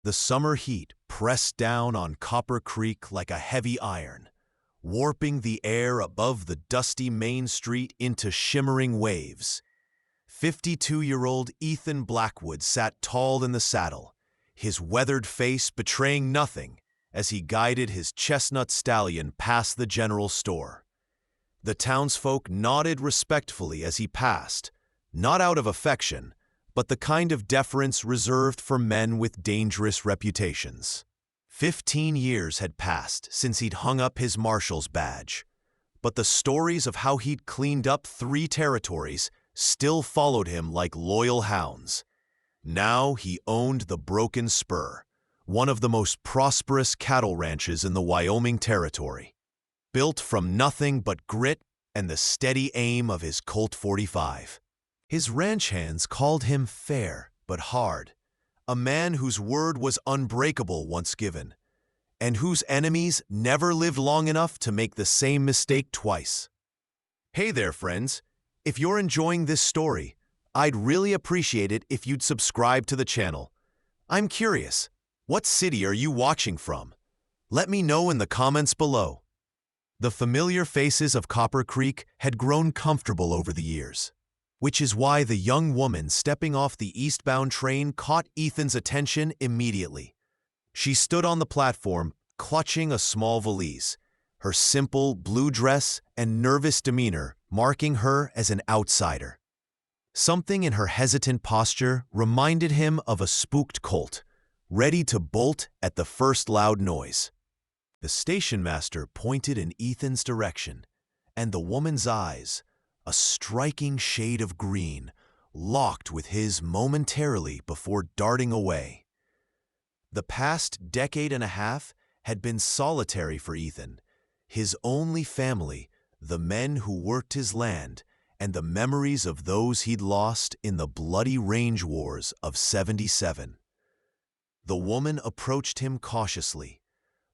The summer heat pressed down on Copper Creek like a heavy iron, warping the air above the dusty Main Street into shimmering waves. 52-year-old Ethan Blackwood sat tall in the saddle, his weathered face betraying nothing as he guided his chestnut stallion past the general store. The townsfolk nodded respectfully as he passed, not out of affection, but the kind of deference reserved for men with dangerous reputations. 15 years had passed since he'd hung up his marshal's badge, but the stories of how he'd cleaned up 3 territories still followed him like loyal hounds. Now he owned the Broken Spur, one of the most prosperous cattle ranches in the Wyoming Territory, built from nothing but grit and the steady aim of his Colt 45. His ranch hands called him fair but hard, a man whose word was unbreakable once given, and whose enemies never lived long enough to make the same mistake twice. Hey there, friends. If you're enjoying this story, I'd really appreciate it if you'd subscribe to the channel. I'm curious, what city are you watching from? Let me know in the comments below. The familiar faces of Copper Creek had grown comfortable over the years, which is why the young woman stepping off the eastbound train caught Ethan's attention immediately. She stood on the platform, clutching a small valise, her simple blue dress and nervous demeanor marking her as an outsider. Something in her hesitant posture reminded him of a spooked colt, ready to bolt at the first loud noise. The station master pointed in Ethan's direction, and the woman's eyes, a striking shade of green, locked with his momentarily before darting away. The past decade and a half had been solitary for Ethan, his only family, the men who worked his land, and the memories of those he'd lost in the bloody range wars of '77. The woman approached him cautiously,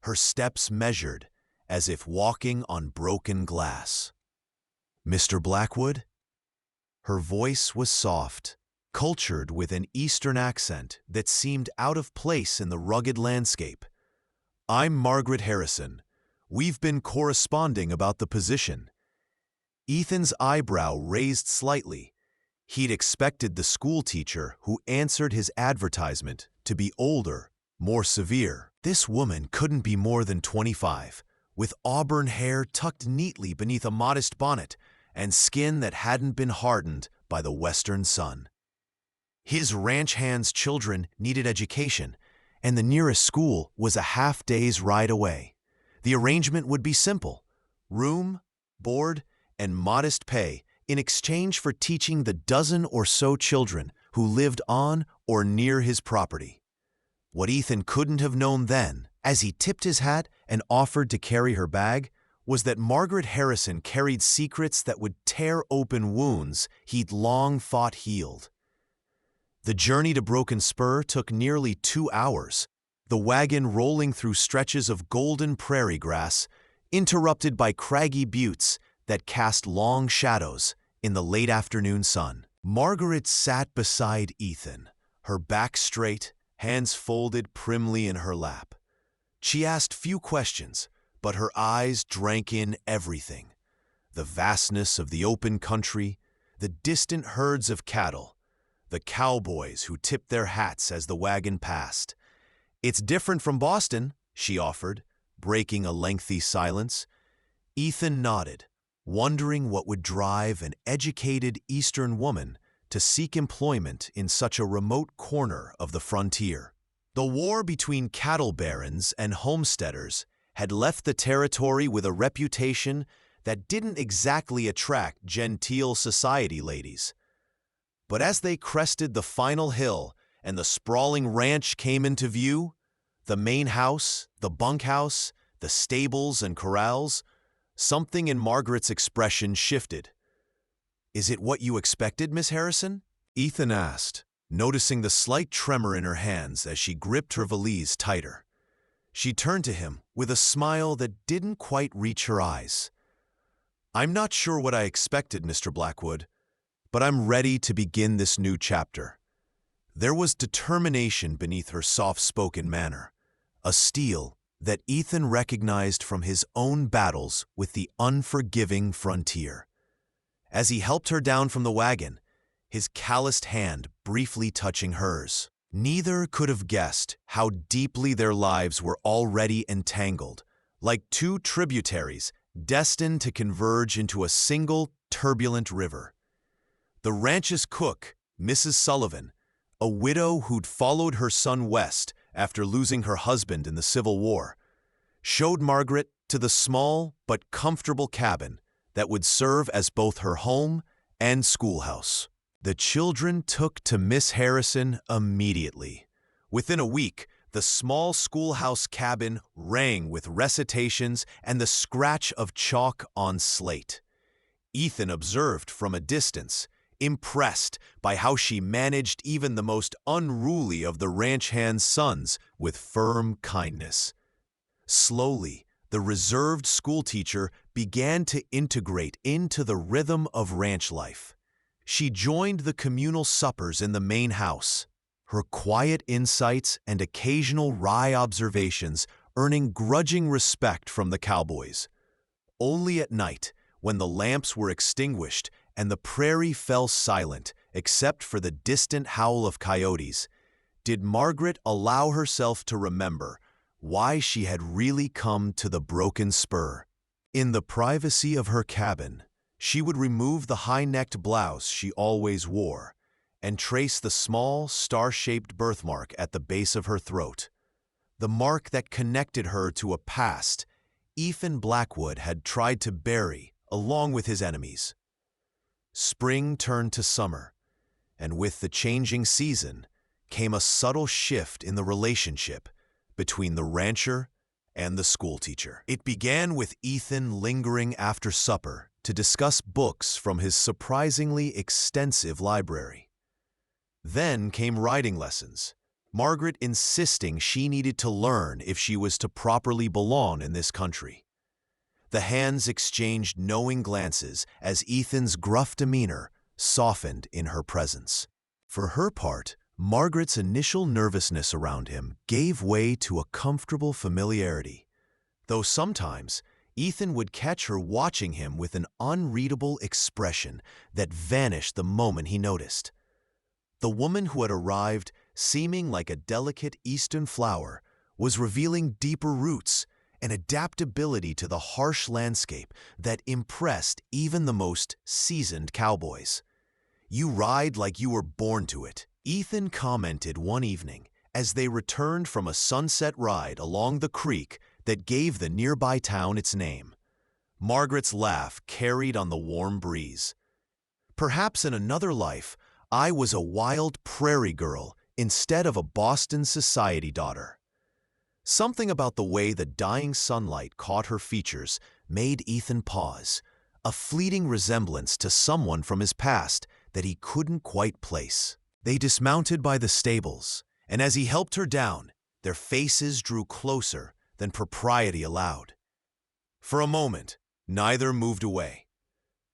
her steps measured, as if walking on broken glass. "Mr. Blackwood?" Her voice was soft, cultured with an Eastern accent that seemed out of place in the rugged landscape. "I'm Margaret Harrison. We've been corresponding about the position." Ethan's eyebrow raised slightly. He'd expected the schoolteacher who answered his advertisement to be older, more severe. This woman couldn't be more than 25, with auburn hair tucked neatly beneath a modest bonnet and skin that hadn't been hardened by the western sun. His ranch hand's children needed education, and the nearest school was a half-day's ride away. The arrangement would be simple: room, board, and modest pay in exchange for teaching the dozen or so children who lived on or near his property. What Ethan couldn't have known then, as he tipped his hat and offered to carry her bag, was that Margaret Harrison carried secrets that would tear open wounds he'd long fought healed. The journey to Broken Spur took nearly 2 hours, the wagon rolling through stretches of golden prairie grass, interrupted by craggy buttes that cast long shadows in the late afternoon sun. Margaret sat beside Ethan, her back straight, hands folded primly in her lap. She asked few questions, but her eyes drank in everything: the vastness of the open country, the distant herds of cattle, the cowboys who tipped their hats as the wagon passed. "It's different from Boston," she offered, breaking a lengthy silence. Ethan nodded, wondering what would drive an educated Eastern woman to seek employment in such a remote corner of the frontier. The war between cattle barons and homesteaders had left the territory with a reputation that didn't exactly attract genteel society ladies. But as they crested the final hill and the sprawling ranch came into view, the main house, the bunkhouse, the stables and corrals, something in Margaret's expression shifted. "Is it what you expected, Miss Harrison?" Ethan asked, noticing the slight tremor in her hands as she gripped her valise tighter. She turned to him with a smile that didn't quite reach her eyes. "I'm not sure what I expected, Mr. Blackwood, but I'm ready to begin this new chapter." There was determination beneath her soft-spoken manner, a steel that Ethan recognized from his own battles with the unforgiving frontier. As he helped her down from the wagon, his calloused hand briefly touching hers, neither could have guessed how deeply their lives were already entangled, like two tributaries destined to converge into a single turbulent river. The ranch's cook, Mrs. Sullivan, a widow who'd followed her son west after losing her husband in the Civil War, showed Margaret to the small but comfortable cabin that would serve as both her home and schoolhouse. The children took to Miss Harrison immediately. Within a week, the small schoolhouse cabin rang with recitations and the scratch of chalk on slate. Ethan observed from a distance, impressed by how she managed even the most unruly of the ranch hand's sons with firm kindness. Slowly, the reserved schoolteacher began to integrate into the rhythm of ranch life. She joined the communal suppers in the main house, her quiet insights and occasional wry observations earning grudging respect from the cowboys. Only at night, when the lamps were extinguished and the prairie fell silent except for the distant howl of coyotes, did Margaret allow herself to remember why she had really come to the Broken Spur. In the privacy of her cabin, she would remove the high-necked blouse she always wore and trace the small, star-shaped birthmark at the base of her throat, the mark that connected her to a past Ethan Blackwood had tried to bury along with his enemies. Spring turned to summer, and with the changing season came a subtle shift in the relationship between the rancher and the schoolteacher. It began with Ethan lingering after supper to discuss books from his surprisingly extensive library. Then came riding lessons, Margaret insisting she needed to learn if she was to properly belong in this country. The hands exchanged knowing glances as Ethan's gruff demeanor softened in her presence. For her part, Margaret's initial nervousness around him gave way to a comfortable familiarity, though sometimes Ethan would catch her watching him with an unreadable expression that vanished the moment he noticed. The woman who had arrived, seeming like a delicate eastern flower, was revealing deeper roots and adaptability to the harsh landscape that impressed even the most seasoned cowboys. "You ride like you were born to it," Ethan commented one evening as they returned from a sunset ride along the creek that gave the nearby town its name. Margaret's laugh carried on the warm breeze. "Perhaps in another life, I was a wild prairie girl instead of a Boston society daughter." Something about the way the dying sunlight caught her features made Ethan pause, a fleeting resemblance to someone from his past that he couldn't quite place. They dismounted by the stables, and as he helped her down, their faces drew closer than propriety allowed. For a moment, neither moved away.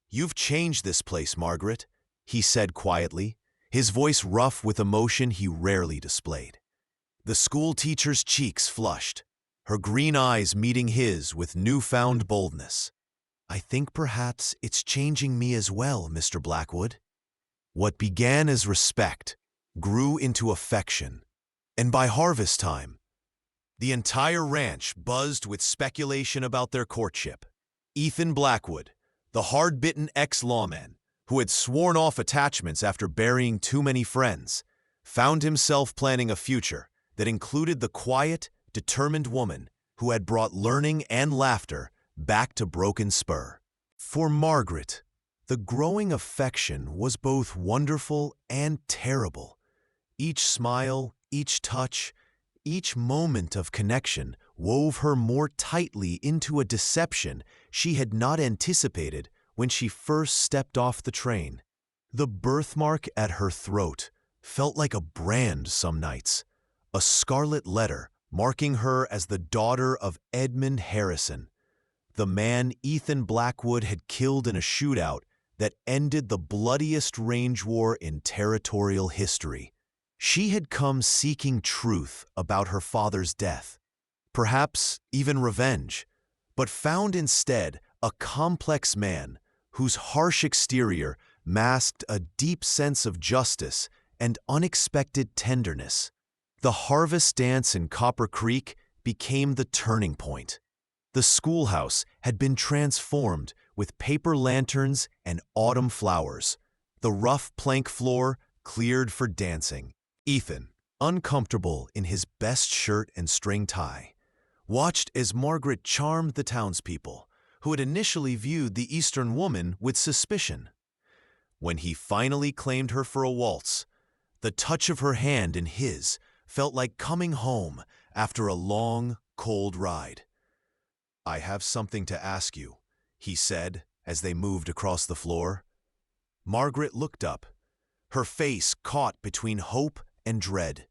"You've changed this place, Margaret," he said quietly, his voice rough with emotion he rarely displayed. The schoolteacher's cheeks flushed, her green eyes meeting his with newfound boldness. "I think perhaps it's changing me as well, Mr. Blackwood." What began as respect grew into affection, and by harvest time, the entire ranch buzzed with speculation about their courtship. Ethan Blackwood, the hard-bitten ex-lawman who had sworn off attachments after burying too many friends, found himself planning a future that included the quiet, determined woman who had brought learning and laughter back to Broken Spur. For Margaret, the growing affection was both wonderful and terrible. Each smile, each touch, each moment of connection wove her more tightly into a deception she had not anticipated when she first stepped off the train. The birthmark at her throat felt like a brand some nights, a scarlet letter marking her as the daughter of Edmund Harrison, the man Ethan Blackwood had killed in a shootout that ended the bloodiest range war in territorial history. She had come seeking truth about her father's death, perhaps even revenge, but found instead a complex man whose harsh exterior masked a deep sense of justice and unexpected tenderness. The harvest dance in Copper Creek became the turning point. The schoolhouse had been transformed with paper lanterns and autumn flowers, the rough plank floor cleared for dancing. Ethan, uncomfortable in his best shirt and string tie, watched as Margaret charmed the townspeople, who had initially viewed the Eastern woman with suspicion. When he finally claimed her for a waltz, the touch of her hand in his felt like coming home after a long, cold ride. "I have something to ask you," he said as they moved across the floor. Margaret looked up, her face caught between hope and dread.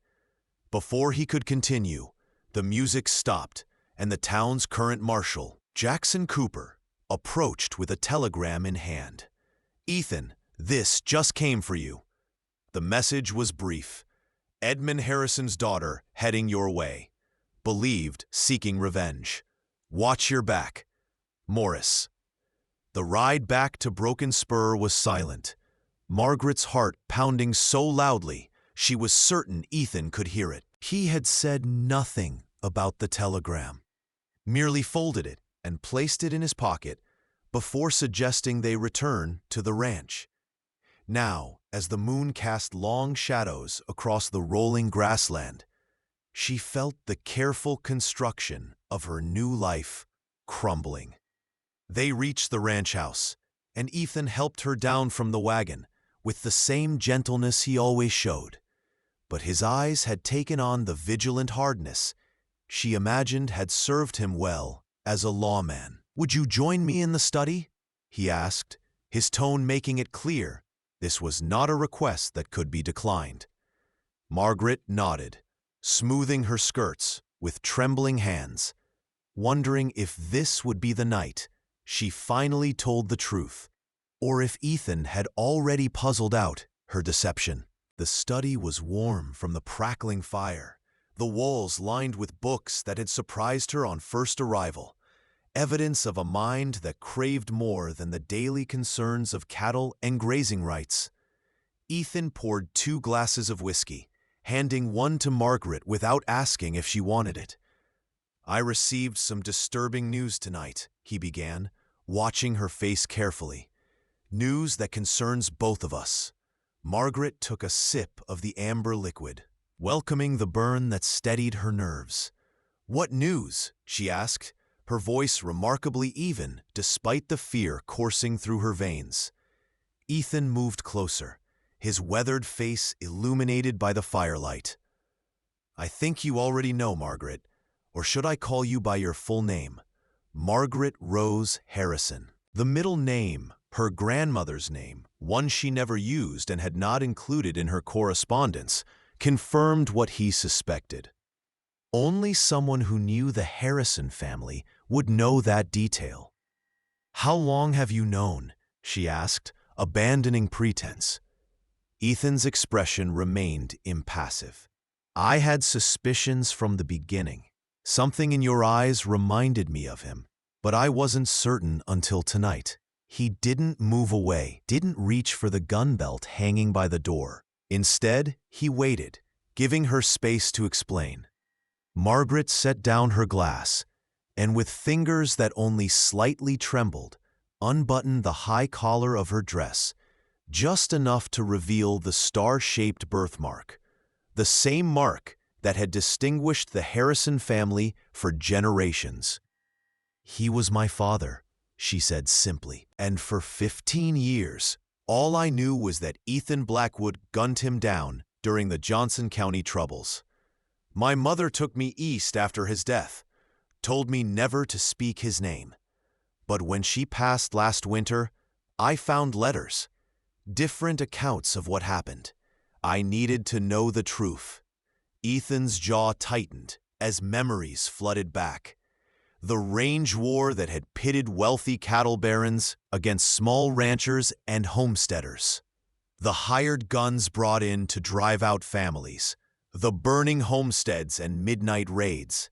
Before he could continue, the music stopped, and the town's current marshal, Jackson Cooper, approached with a telegram in hand. "Ethan, this just came for you." The message was brief. "Edmund Harrison's daughter heading your way. Believed seeking revenge. Watch your back. Morris." The ride back to Broken Spur was silent, Margaret's heart pounding so loudly she was certain Ethan could hear it. He had said nothing about the telegram, merely folded it and placed it in his pocket before suggesting they return to the ranch. Now, as the moon cast long shadows across the rolling grassland, she felt the careful construction of her new life crumbling. They reached the ranch house, and Ethan helped her down from the wagon with the same gentleness he always showed. But his eyes had taken on the vigilant hardness she imagined had served him well as a lawman. "Would you join me in the study?" he asked, his tone making it clear this was not a request that could be declined. Margaret nodded, smoothing her skirts with trembling hands, wondering if this would be the night she finally told the truth, or if Ethan had already puzzled out her deception. The study was warm from the crackling fire, the walls lined with books that had surprised her on first arrival, evidence of a mind that craved more than the daily concerns of cattle and grazing rights. Ethan poured 2 glasses of whiskey, handing one to Margaret without asking if she wanted it. "I received some disturbing news tonight," he began, watching her face carefully. "News that concerns both of us." Margaret took a sip of the amber liquid, welcoming the burn that steadied her nerves. "What news?" she asked, her voice remarkably even despite the fear coursing through her veins. Ethan moved closer, his weathered face illuminated by the firelight. "I think you already know, Margaret, or should I call you by your full name? Margaret Rose Harrison." The middle name, her grandmother's name, one she never used and had not included in her correspondence, confirmed what he suspected. Only someone who knew the Harrison family would know that detail. "How long have you known?" she asked, abandoning pretense. Ethan's expression remained impassive. "I had suspicions from the beginning. Something in your eyes reminded me of him, but I wasn't certain until tonight." He didn't move away, didn't reach for the gun belt hanging by the door. Instead, he waited, giving her space to explain. Margaret set down her glass, and with fingers that only slightly trembled, unbuttoned the high collar of her dress, just enough to reveal the star-shaped birthmark, the same mark that had distinguished the Harrison family for generations. "He was my father," she said simply, "and for 15 years, all I knew was that Ethan Blackwood gunned him down during the Johnson County troubles. My mother took me east after his death, told me never to speak his name. But when she passed last winter, I found letters, different accounts of what happened. I needed to know the truth." Ethan's jaw tightened as memories flooded back. The range war that had pitted wealthy cattle barons against small ranchers and homesteaders. The hired guns brought in to drive out families, the burning homesteads and midnight raids.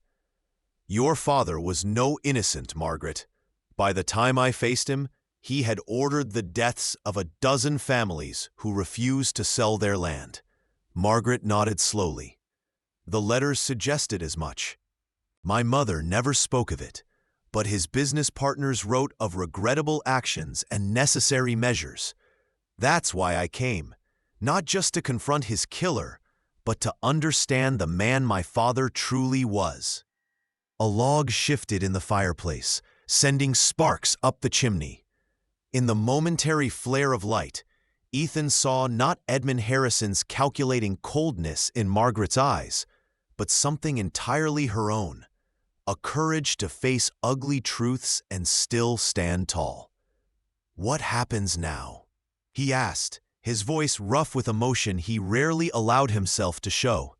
Your father was no innocent, Margaret. By the time I faced him, he had ordered the deaths of a dozen families who refused to sell their land. Margaret nodded slowly. The letters suggested as much. My mother never spoke of it, but his business partners wrote of regrettable actions and necessary measures. That's why I came, not just to confront his killer, but to understand the man my father truly was. A log shifted in the fireplace, sending sparks up the chimney. In the momentary flare of light, Ethan saw not Edmund Harrison's calculating coldness in Margaret's eyes, but something entirely her own, a courage to face ugly truths and still stand tall. "What happens now?" he asked, his voice rough with emotion he rarely allowed himself to show.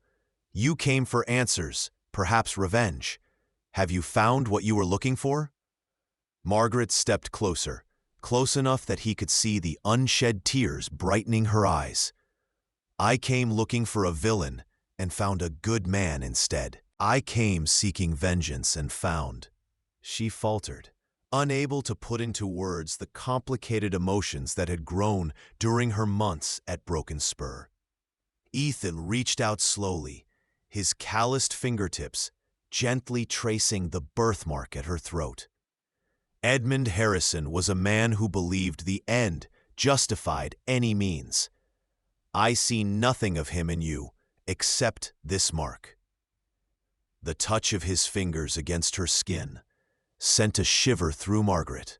"You came for answers, perhaps revenge. Have you found what you were looking for?" Margaret stepped closer, close enough that he could see the unshed tears brightening her eyes. "I came looking for a villain and found a good man instead. I came seeking vengeance and found—" She faltered, unable to put into words the complicated emotions that had grown during her months at Broken Spur. Ethan reached out slowly, his calloused fingertips gently tracing the birthmark at her throat. Edmund Harrison was a man who believed the end justified any means. I see nothing of him in you except this mark. The touch of his fingers against her skin sent a shiver through Margaret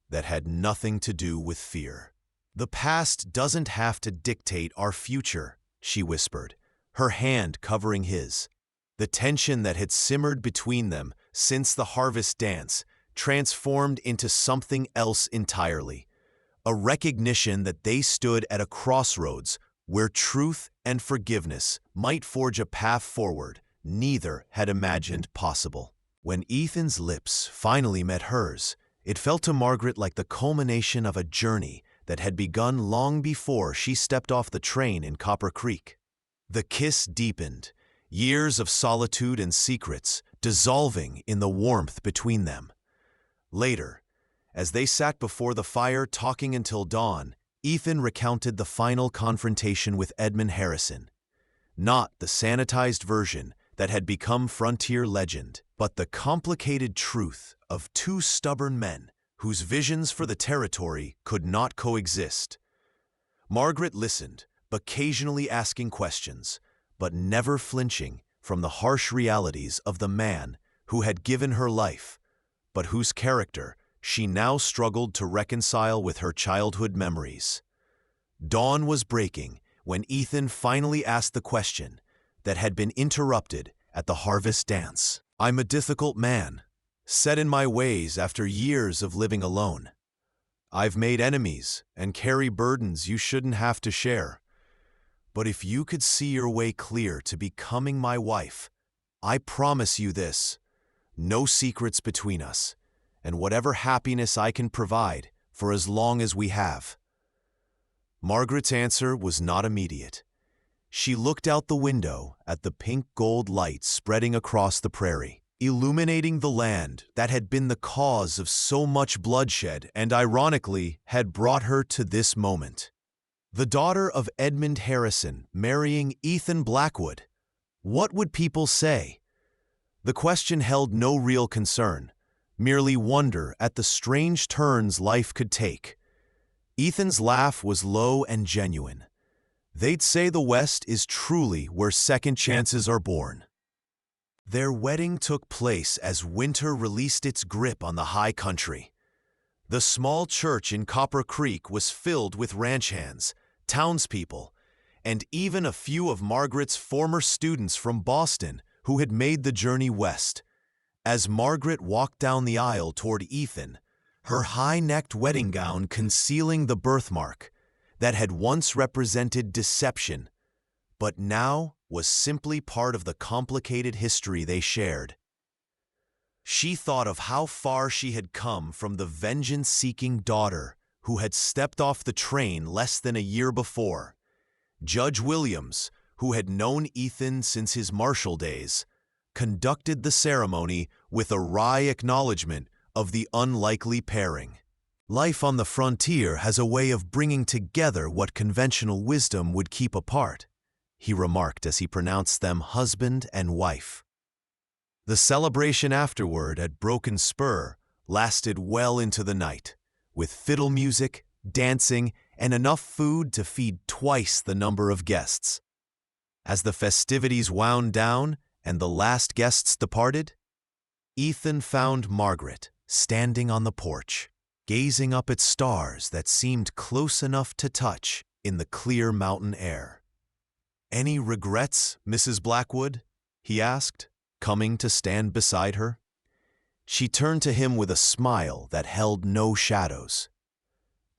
that had nothing to do with fear. "The past doesn't have to dictate our future," she whispered, her hand covering his. The tension that had simmered between them since the harvest dance transformed into something else entirely, a recognition that they stood at a crossroads where truth and forgiveness might forge a path forward neither had imagined possible. When Ethan's lips finally met hers, it felt to Margaret like the culmination of a journey that had begun long before she stepped off the train in Copper Creek. The kiss deepened, years of solitude and secrets dissolving in the warmth between them. Later, as they sat before the fire talking until dawn, Ethan recounted the final confrontation with Edmund Harrison. Not the sanitized version that had become frontier legend, but the complicated truth of two stubborn men whose visions for the territory could not coexist. Margaret listened, occasionally asking questions, but never flinching from the harsh realities of the man who had given her life, but whose character she now struggled to reconcile with her childhood memories. Dawn was breaking when Ethan finally asked the question that had been interrupted at the harvest dance. "I'm a difficult man, set in my ways after years of living alone. I've made enemies and carry burdens you shouldn't have to share. But if you could see your way clear to becoming my wife, I promise you this: no secrets between us, and whatever happiness I can provide for as long as we have." Margaret's answer was not immediate. She looked out the window at the pink-gold light spreading across the prairie, illuminating the land that had been the cause of so much bloodshed and, ironically, had brought her to this moment. The daughter of Edmund Harrison marrying Ethan Blackwood. What would people say? The question held no real concern, merely wonder at the strange turns life could take. Ethan's laugh was low and genuine. They'd say the West is truly where second chances are born. Their wedding took place as winter released its grip on the high country. The small church in Copper Creek was filled with ranch hands, townspeople, and even a few of Margaret's former students from Boston who had made the journey west. As Margaret walked down the aisle toward Ethan, her high-necked wedding gown concealing the birthmark that had once represented deception, but now was simply part of the complicated history they shared. She thought of how far she had come from the vengeance-seeking daughter who had stepped off the train less than a year before. Judge Williams, who had known Ethan since his marshal days, conducted the ceremony with a wry acknowledgement of the unlikely pairing. Life on the frontier has a way of bringing together what conventional wisdom would keep apart, he remarked as he pronounced them husband and wife. The celebration afterward at Broken Spur lasted well into the night, with fiddle music, dancing, and enough food to feed twice the number of guests. As the festivities wound down and the last guests departed, Ethan found Margaret standing on the porch, gazing up at stars that seemed close enough to touch in the clear mountain air. "Any regrets, Mrs. Blackwood?" he asked, coming to stand beside her. She turned to him with a smile that held no shadows.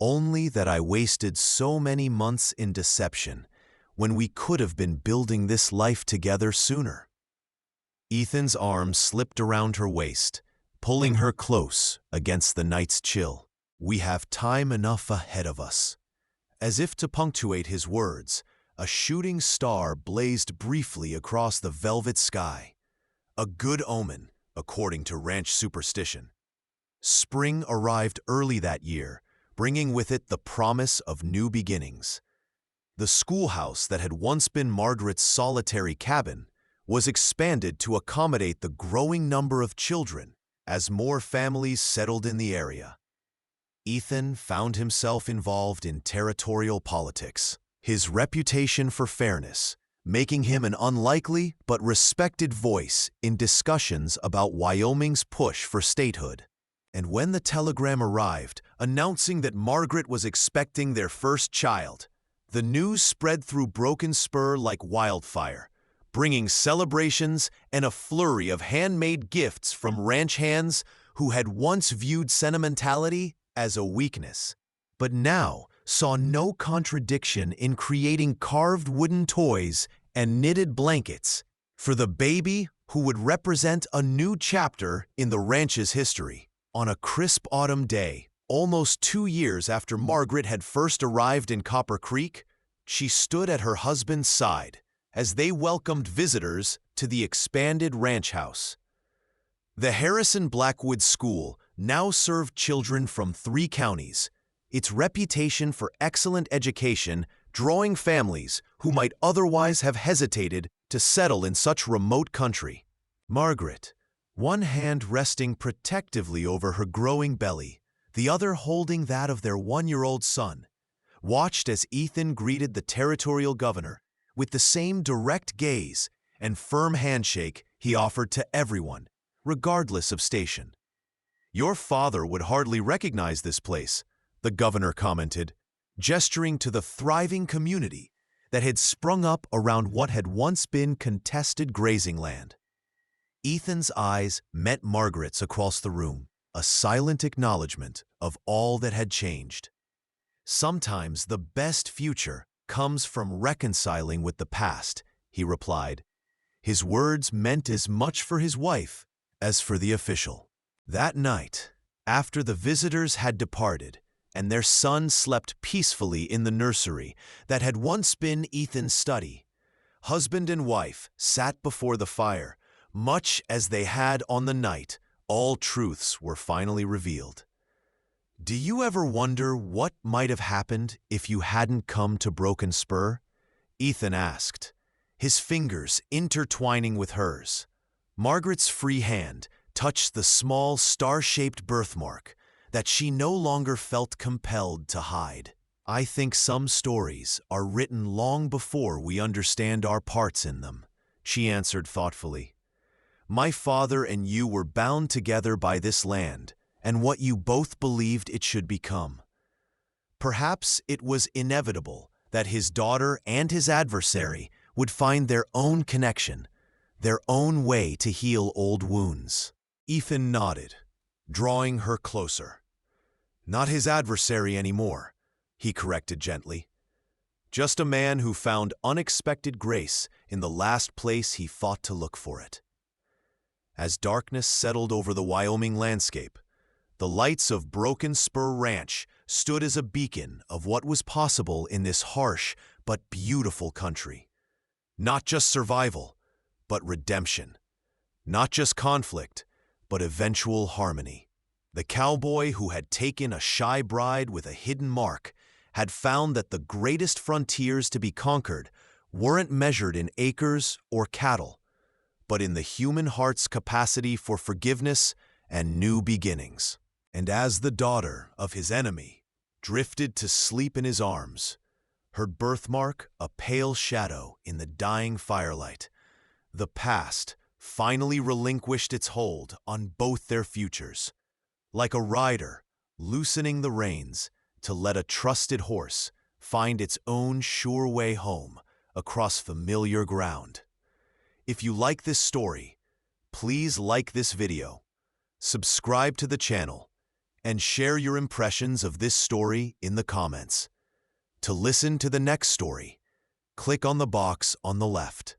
"Only that I wasted so many months in deception when we could have been building this life together sooner." Ethan's arm slipped around her waist, pulling her close against the night's chill. "We have time enough ahead of us." As if to punctuate his words, a shooting star blazed briefly across the velvet sky. A good omen, according to ranch superstition. Spring arrived early that year, bringing with it the promise of new beginnings. The schoolhouse that had once been Margaret's solitary cabin was expanded to accommodate the growing number of children as more families settled in the area. Ethan found himself involved in territorial politics, his reputation for fairness making him an unlikely but respected voice in discussions about Wyoming's push for statehood. And when the telegram arrived announcing that Margaret was expecting their first child, the news spread through Broken Spur like wildfire, bringing celebrations and a flurry of handmade gifts from ranch hands who had once viewed sentimentality as a weakness, but now saw no contradiction in creating carved wooden toys and knitted blankets for the baby who would represent a new chapter in the ranch's history. On a crisp autumn day, almost 2 years after Margaret had first arrived in Copper Creek, she stood at her husband's side as they welcomed visitors to the expanded ranch house. The Harrison Blackwood School now served children from 3 counties, its reputation for excellent education drawing families who might otherwise have hesitated to settle in such remote country. Margaret, one hand resting protectively over her growing belly, the other holding that of their 1-year-old son, watched as Ethan greeted the territorial governor with the same direct gaze and firm handshake he offered to everyone, regardless of station. "Your father would hardly recognize this place," the governor commented, gesturing to the thriving community that had sprung up around what had once been contested grazing land. Ethan's eyes met Margaret's across the room, a silent acknowledgement of all that had changed. "Sometimes the best future comes from reconciling with the past," he replied. His words meant as much for his wife as for the official. That night, after the visitors had departed, and their son slept peacefully in the nursery that had once been Ethan's study, husband and wife sat before the fire, much as they had on the night all truths were finally revealed. "Do you ever wonder what might have happened if you hadn't come to Broken Spur?" Ethan asked, his fingers intertwining with hers. Margaret's free hand touched the small star-shaped birthmark that she no longer felt compelled to hide. "I think some stories are written long before we understand our parts in them," she answered thoughtfully. "My father and you were bound together by this land and what you both believed it should become. Perhaps it was inevitable that his daughter and his adversary would find their own connection, their own way to heal old wounds." Ethan nodded, drawing her closer. "Not his adversary anymore," he corrected gently. "Just a man who found unexpected grace in the last place he thought to look for it." As darkness settled over the Wyoming landscape, The lights of Broken Spur Ranch stood as a beacon of what was possible in this harsh but beautiful country. Not just survival, but redemption. Not just conflict, but eventual harmony. The cowboy who had taken a shy bride with a hidden mark had found that the greatest frontiers to be conquered weren't measured in acres or cattle, but in the human heart's capacity for forgiveness and new beginnings. And as the daughter of his enemy drifted to sleep in his arms, her birthmark a pale shadow in the dying firelight, the past finally relinquished its hold on both their futures, like a rider loosening the reins to let a trusted horse find its own sure way home across familiar ground. If you like this story, please like this video, subscribe to the channel, and share your impressions of this story in the comments. To listen to the next story, click on the box on the left.